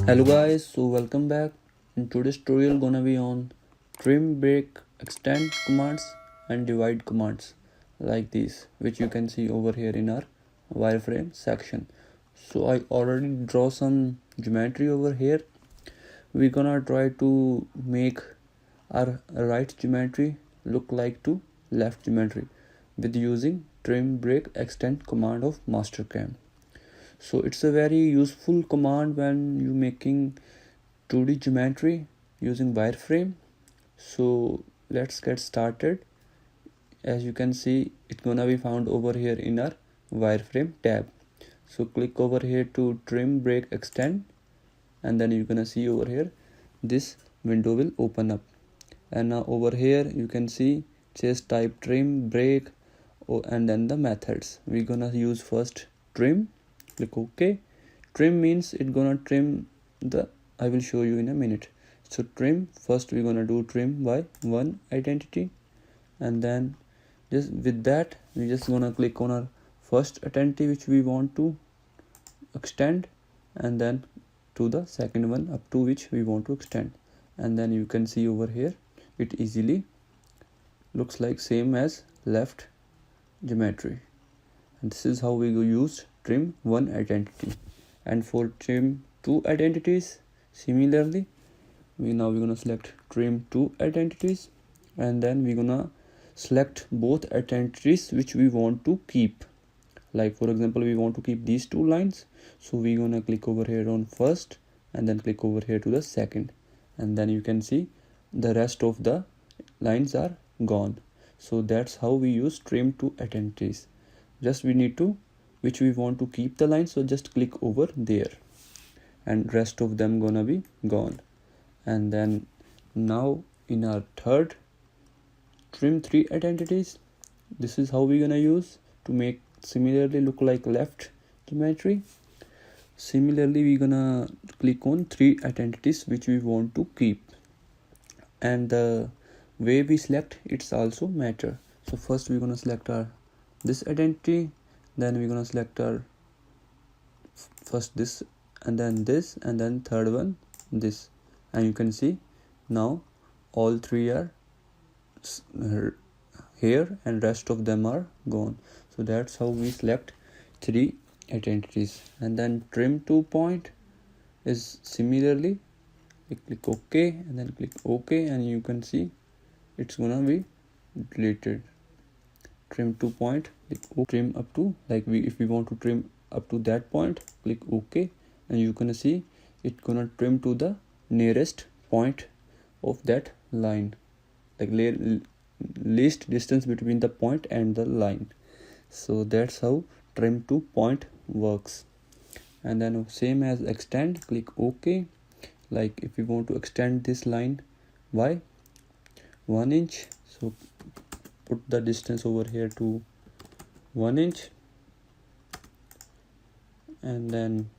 Hello guys, so welcome back. In today's tutorial gonna be on trim, break, extend commands and divide commands like these, which you can see over here in our wireframe section. So I already draw some geometry over here. We're gonna try to make our right geometry look like to left geometry with using trim, break, extend command of Mastercam. So it's a very useful command when you making 2D geometry using wireframe. So let's get started. As you can see, it's gonna be found over here in our wireframe tab. So click over here to trim, break, extend, and then you're gonna see over here this window will open up. And now over here you can see just type trim, break, and then the methods. We're gonna use first trim. Click OK. Trim means it's gonna trim the, I will show you in a minute. So trim, first we're gonna do trim by one identity, and then just with that we just gonna click on our first identity which we want to extend, and then to the second one up to which we want to extend. And then you can see over here it easily looks like same as left geometry. And this is how we use trim one identity. And for trim two identities, similarly we're gonna select trim two identities, and then we're gonna select both identities which we want to keep. Like for example, we want to keep these two lines, so we're gonna click over here on first and then click over here to the second, and then you can see the rest of the lines are gone. So that's how we use trim two identities. Just we need to which we want to keep the line, so just click over there and rest of them gonna be gone. And then now in our third trim three identities, this is how we're gonna use to make similarly look like left geometry. Similarly we're gonna click on three identities which we want to keep, and the way we select it's also matter. So first we're gonna select our this identity, then we're gonna select our first this, and then this, and then third one this, and you can see now all three are here and rest of them are gone. So that's how we select three identities. And then trim 2 point is similarly click OK and then click OK, and you can see it's gonna be deleted. Trim 2 point, click trim up to, like if we want to trim up to that point, click OK, and you're gonna see it's gonna trim to the nearest point of that line, like least distance between the point and the line. So that's how trim 2 point works. And then same as extend, click OK. Like if we want to extend this line by 1 inch, so put the distance over here to 1 inch, and then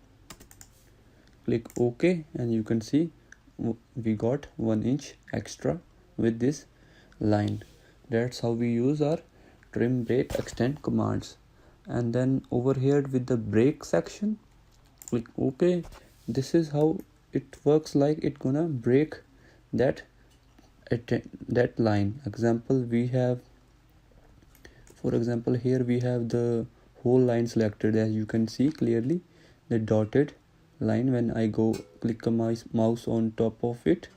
click OK, and you can see we got 1 inch extra with this line. That's how we use our trim, break, extend commands. And then over here with the break section, click OK. This is how it works, like it gonna break that line. Example, we have, for example, here we have the whole line selected, as you can see clearly the dotted line. When I go click my mouse on top of it,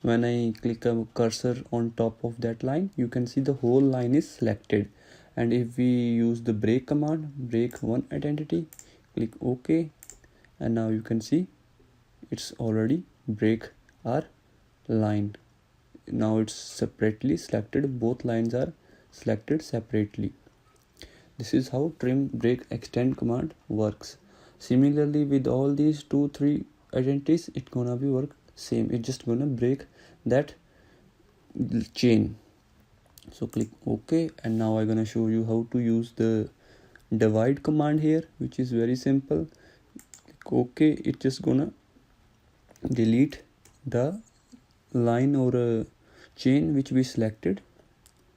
when I click a cursor on top of that line, you can see the whole line is selected. And if we use the break command, break one identity, click OK, and now you can see it's already break our line. Now it's separately selected, both lines are selected separately. This is how trim, break, extend command works. Similarly with all these 2-3 identities, it's gonna be work same. It's just gonna break that chain. So click OK, and now I'm gonna show you how to use the divide command here, which is very simple. Click OK. It's just gonna delete the line or a chain which we selected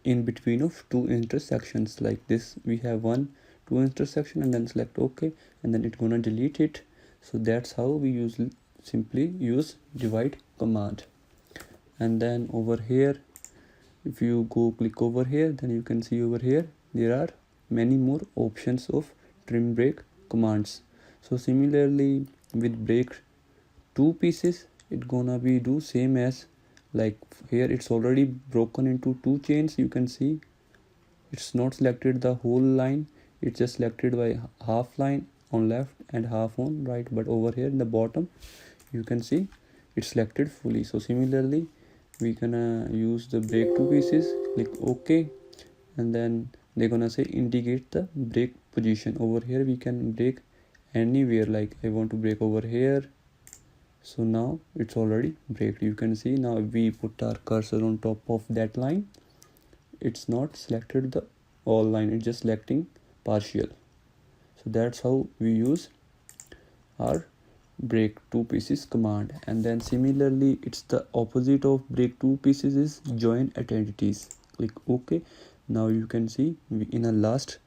in between of two intersections. Like this, we have 1-2 intersection, and then select OK, and then it's gonna delete it. So that's how we simply use divide command. And then over here, if you go click over here, then you can see over here there are many more options of trim break commands. So similarly with break two pieces, it gonna be do same as like here it's already broken into two chains. You can see it's not selected the whole line, it's just selected by half line on left and half on right, but over here in the bottom you can see it's selected fully. So similarly we gonna use the break two pieces, click OK, and then they're gonna say indicate the break position. Over here we can break anywhere, like I want to break over here. So now it's already breaked. You can see now we put our cursor on top of that line, it's not selected the all line, it's just selecting partial. So that's how we use our break two pieces command. And then similarly it's the opposite of break two pieces is join at entities. Click OK. Now you can see in a last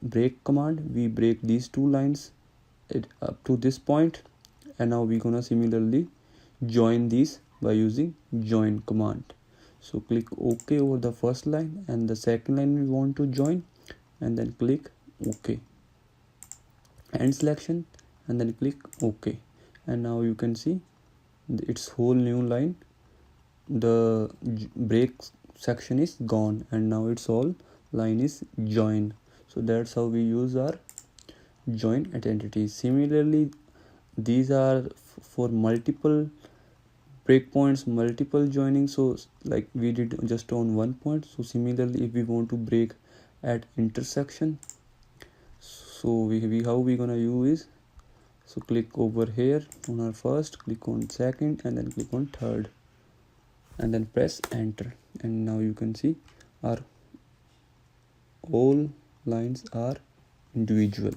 break command we break these two lines up to this point, and now we're gonna similarly join these by using join command. So click OK over the first line, and the second line we want to join, and then click OK, end selection, and then click OK. And now you can see its whole new line, the break section is gone, and now it's all line is joined. So that's how we use our join at entities. Similarly these are for multiple breakpoints, multiple joining. So like we did just on one point, so similarly if we want to break at intersection, so we how we gonna use is, so click over here on our first, click on second, and then click on third, and then press enter, and now you can see our all lines are individual.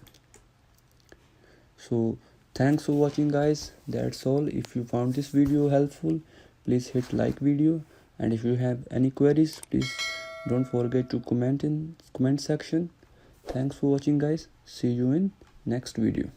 So thanks for watching guys, that's all. If you found this video helpful, please hit like video, and if you have any queries, please don't forget to comment in comment section. Thanks for watching guys, see you in next video.